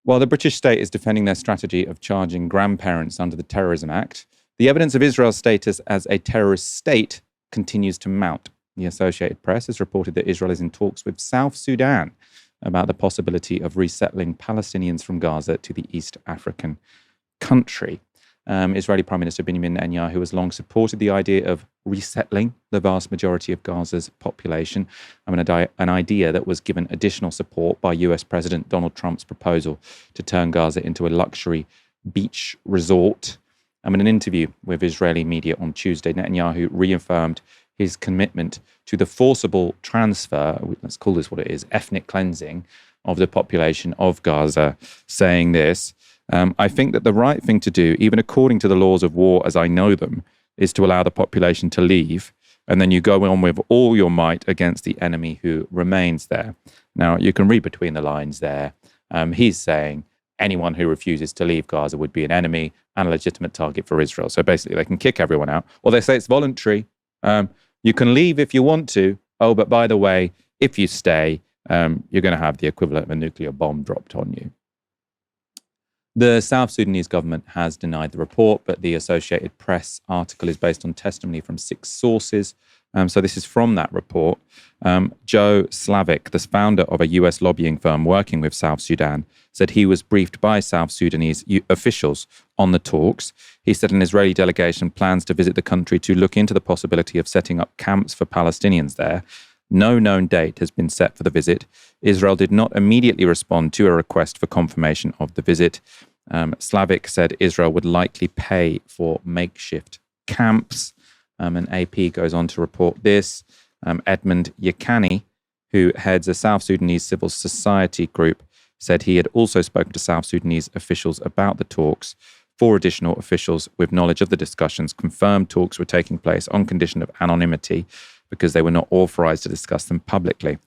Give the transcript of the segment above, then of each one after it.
While the British state is defending their strategy of charging grandparents under the Terrorism Act, the evidence of Israel's status as a terrorist state continues to mount. The Associated Press has reported that Israel is in talks with South Sudan about the possibility of resettling Palestinians from Gaza to the East African country. Israeli Prime Minister Benjamin Netanyahu has long supported the idea of resettling the vast majority of Gaza's population, an idea that was given additional support by US President Donald Trump's proposal to turn Gaza into a luxury beach resort. In an interview with Israeli media on Tuesday, Netanyahu reaffirmed his commitment to the forcible transfer, let's call this what it is, ethnic cleansing of the population of Gaza, saying this: I think that the right thing to do, even according to the laws of war as I know them, is to allow the population to leave, and then you go on with all your might against the enemy who remains there. Now, you can read between the lines there. He's saying anyone who refuses to leave Gaza would be an enemy and a legitimate target for Israel. So basically, they can kick everyone out, or they say it's voluntary. You can leave if you want to. Oh, but by the way, if you stay, you're going to have the equivalent of a nuclear bomb dropped on you. The South Sudanese government has denied the report, but the Associated Press article is based on testimony from 6 sources. So this is from that report. Joe Slavic, the founder of a US lobbying firm working with South Sudan, said he was briefed by South Sudanese officials on the talks. He said an Israeli delegation plans to visit the country to look into the possibility of setting up camps for Palestinians there. No known date has been set for the visit. Israel did not immediately respond to a request for confirmation of the visit. Slavic said Israel would likely pay for makeshift camps. And AP goes on to report this. Edmund Yakani, who heads a South Sudanese civil society group, said he had also spoken to South Sudanese officials about the talks. 4 additional officials with knowledge of the discussions confirmed talks were taking place on condition of anonymity because they were not authorized to discuss them publicly.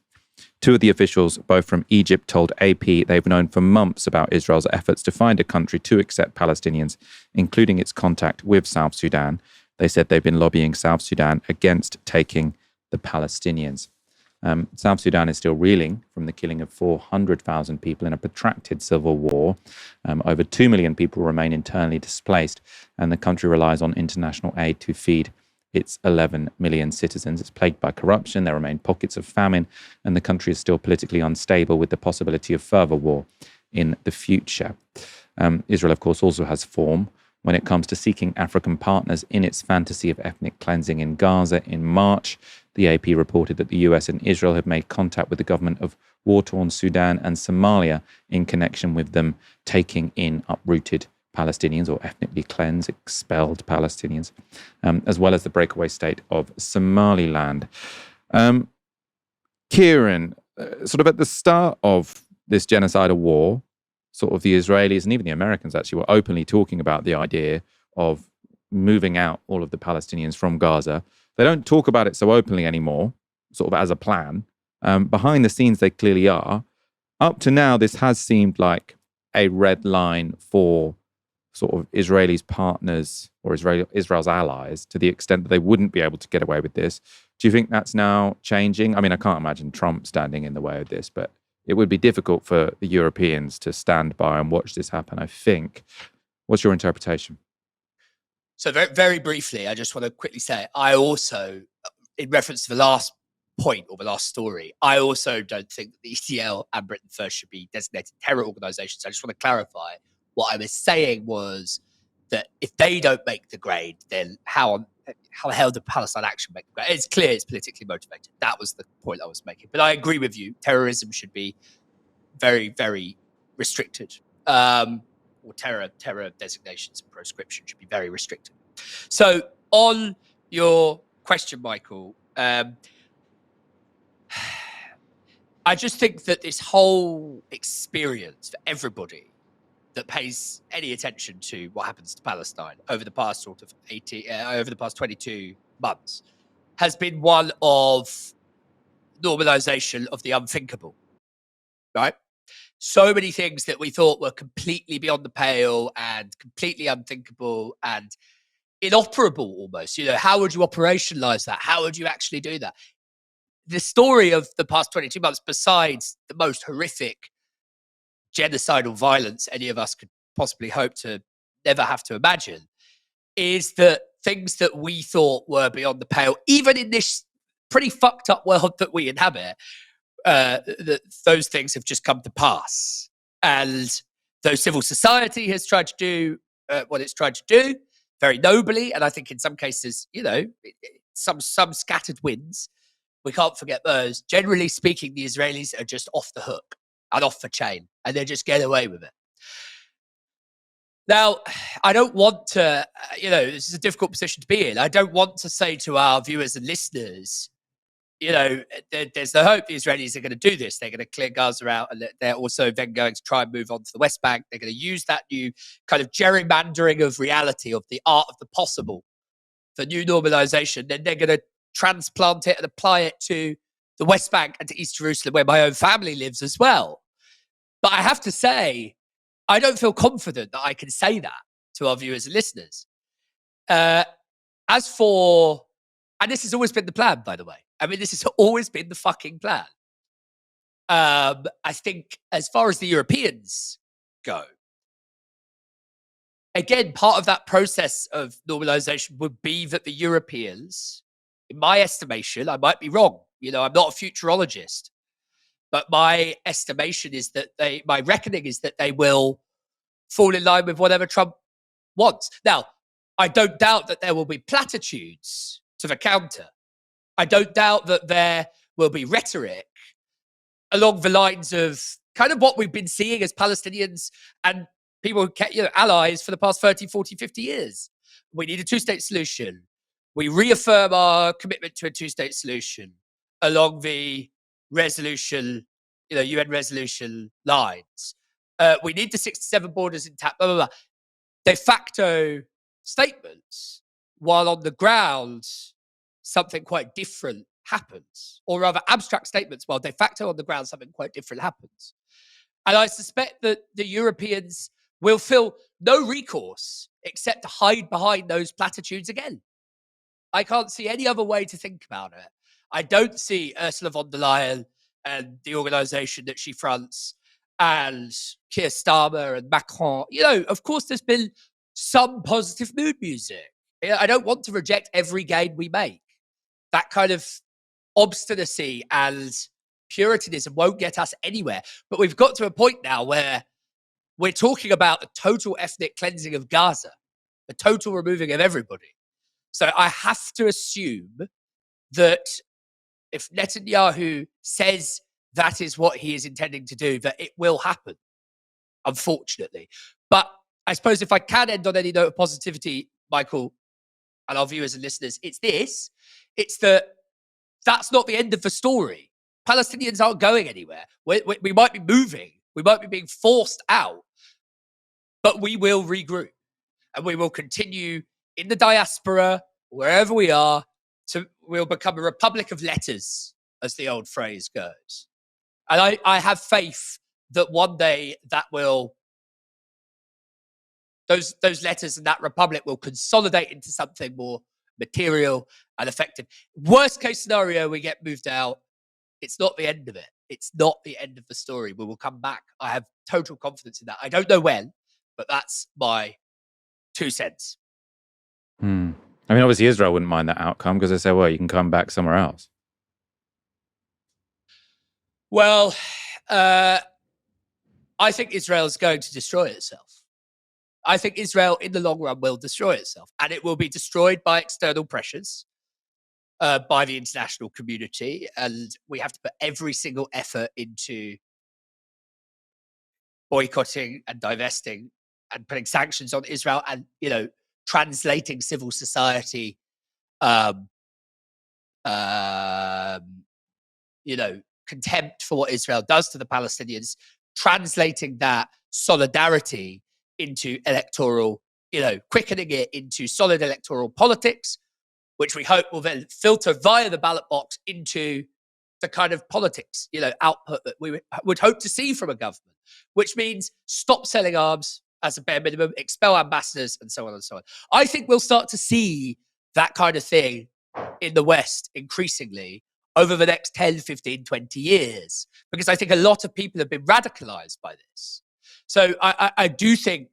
2 of the officials, both from Egypt, told AP they've known for months about Israel's efforts to find a country to accept Palestinians, including its contact with South Sudan. They said they've been lobbying South Sudan against taking the Palestinians. South Sudan is still reeling from the killing of 400,000 people in a protracted civil war. Over 2 million people remain internally displaced, and the country relies on international aid to feed its 11 million citizens. It's plagued by corruption. There remain pockets of famine, and the country is still politically unstable with the possibility of further war in the future. Israel, of course, also has form when it comes to seeking African partners in its fantasy of ethnic cleansing in Gaza. In March, the AP reported that the US and Israel have made contact with the government of war-torn Sudan and Somalia in connection with them taking in uprooted Palestinians or ethnically cleansed, expelled Palestinians, as well as the breakaway state of Somaliland. Kieran, sort of at the start of this genocidal war, sort of the Israelis and even the Americans actually were openly talking about the idea of moving out all of the Palestinians from Gaza. They don't talk about it so openly anymore, sort of as a plan. Behind the scenes, they clearly are. Up to now, this has seemed like a red line for sort of Israelis' partners or Israel's allies, to the extent that they wouldn't be able to get away with this. Do you think that's now changing? I mean, I can't imagine Trump standing in the way of this, but it would be difficult for the Europeans to stand by and watch this happen, I think. What's your interpretation? So very, very briefly, I just want to quickly say, I also, in reference to the last point or the last story, I also don't think that the ECL and Britain First should be designated terror organisations. I just want to clarify. What I was saying was that if they don't make the grade, then how the hell did Palestine Action make the grade? It's clear it's politically motivated. That was the point I was making. But I agree with you. Terrorism should be very, very restricted. Or terror designations and proscription should be very restricted. So on your question, Michael, I just think that this whole experience for everybody that pays any attention to what happens to Palestine over the past sort of 22 months has been one of normalization of the unthinkable, right? So many things that we thought were completely beyond the pale and completely unthinkable and inoperable almost. You know, how would you operationalize that? How would you actually do that? The story of the past 22 months, besides the most horrific genocidal violence any of us could possibly hope to never have to imagine, is that things that we thought were beyond the pale, even in this pretty fucked up world that we inhabit, those things have just come to pass. And though civil society has tried to do what it's tried to do very nobly, and I think in some cases, some scattered wins, we can't forget those. Generally speaking, the Israelis are just off the hook and off the chain, and they just get away with it. Now, I don't want to, this is a difficult position to be in. I don't want to say to our viewers and listeners, there's the hope the Israelis are going to do this. They're going to clear Gaza out, and they're also then going to try and move on to the West Bank. They're going to use that new kind of gerrymandering of reality, of the art of the possible, the new normalization. Then they're going to transplant it and apply it to the West Bank and to East Jerusalem, where my own family lives as well. But I have to say, I don't feel confident that I can say that to our viewers and listeners. As for, and this has always been the plan, by the way. I mean, this has always been the fucking plan. I think as far as the Europeans go, again, part of that process of normalization would be that the Europeans, in my estimation, I might be wrong. I'm not a futurologist, but my estimation is that my reckoning is that they will fall in line with whatever Trump wants. Now, I don't doubt that there will be platitudes to the counter. I don't doubt that there will be rhetoric along the lines of kind of what we've been seeing as Palestinians and people, allies for the past 30, 40, 50 years. We need a two-state solution. We reaffirm our commitment to a two-state solution along the resolution, UN resolution lines. We need the 67 borders intact, blah, blah, blah. De facto statements, while on the ground, something quite different happens, or rather abstract statements, while de facto on the ground, something quite different happens. And I suspect that the Europeans will feel no recourse except to hide behind those platitudes again. I can't see any other way to think about it. I don't see Ursula von der Leyen and the organization that she fronts and Keir Starmer and Macron. Of course, there's been some positive mood music. I don't want to reject every gain we make. That kind of obstinacy and puritanism won't get us anywhere. But we've got to a point now where we're talking about the total ethnic cleansing of Gaza, the total removing of everybody. So I have to assume that if Netanyahu says that is what he is intending to do, that it will happen, unfortunately. But I suppose if I can end on any note of positivity, Michael, and our viewers and listeners, it's this. It's that that's not the end of the story. Palestinians aren't going anywhere. We might be moving. We might be being forced out. But we will regroup. And we will continue in the diaspora, wherever we are, we'll become a republic of letters, as the old phrase goes. And I have faith that one day that will, those letters and that republic will consolidate into something more material and effective. Worst case scenario, we get moved out. It's not the end of it. It's not the end of the story. We will come back. I have total confidence in that. I don't know when, but that's my 2 cents. I mean, obviously Israel wouldn't mind that outcome because they say, well, you can come back somewhere else. Well, I think Israel is going to destroy itself. I think Israel, in the long run, will destroy itself. And it will be destroyed by external pressures, by the international community. And we have to put every single effort into boycotting and divesting and putting sanctions on Israel and, translating civil society, contempt for what Israel does to the Palestinians, translating that solidarity into electoral, quickening it into solid electoral politics, which we hope will then filter via the ballot box into the kind of politics, output that we would hope to see from a government, which means stop selling arms as a bare minimum, expel ambassadors, and so on and so on. I think we'll start to see that kind of thing in the West increasingly over the next 10, 15, 20 years, because I think a lot of people have been radicalized by this. So I do think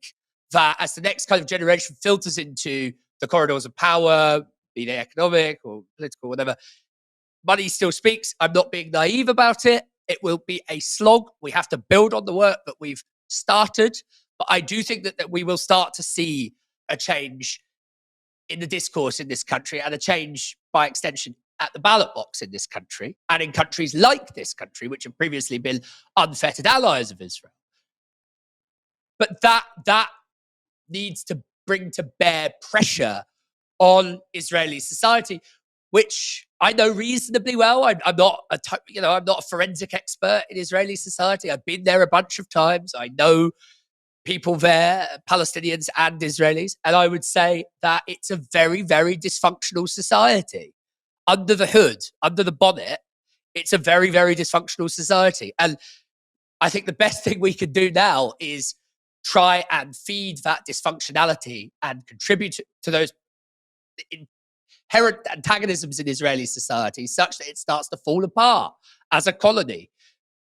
that as the next kind of generation filters into the corridors of power, be they economic or political, whatever, money still speaks. I'm not being naive about it. It will be a slog. We have to build on the work that we've started. But I do think that we will start to see a change in the discourse in this country, and a change by extension at the ballot box in this country and in countries like this country, which have previously been unfettered allies of Israel. But that needs to bring to bear pressure on Israeli society, which I know reasonably well. I'm not a forensic expert in Israeli society. I've been there a bunch of times. I know people there, Palestinians and Israelis, and I would say that it's a very, very dysfunctional society. Under the hood, under the bonnet, it's a very, very dysfunctional society. And I think the best thing we can do now is try and feed that dysfunctionality and contribute to those inherent antagonisms in Israeli society such that it starts to fall apart as a colony.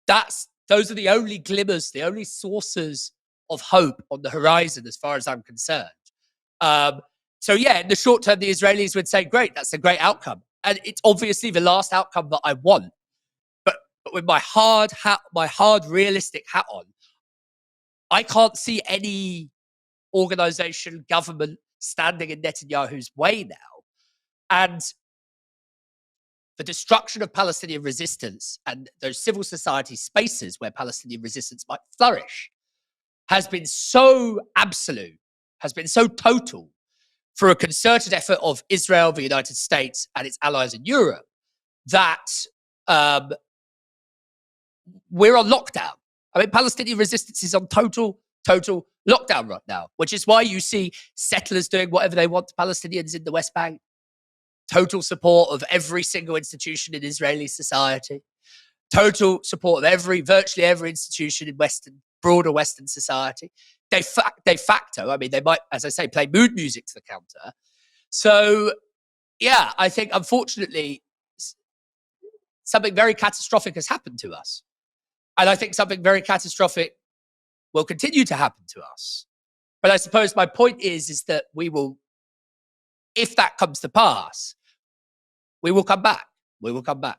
Those are the only glimmers, the only sources of hope on the horizon, as far as I'm concerned. So yeah, in the short term, the Israelis would say, great, that's a great outcome. And it's obviously the last outcome that I want. But with my hard realistic hat on, I can't see any organization, government standing in Netanyahu's way now. And the destruction of Palestinian resistance and those civil society spaces where Palestinian resistance might flourish has been so absolute, has been so total for a concerted effort of Israel, the United States, and its allies in Europe that we're on lockdown. I mean, Palestinian resistance is on total lockdown right now, which is why you see settlers doing whatever they want to Palestinians in the West Bank. Total support of every single institution in Israeli society. Total support of virtually every institution in broader Western society. De facto, I mean, they might, as I say, play mood music to the counter. So, yeah, I think, unfortunately, something very catastrophic has happened to us. And I think something very catastrophic will continue to happen to us. But I suppose my point is that we will, if that comes to pass, we will come back. We will come back.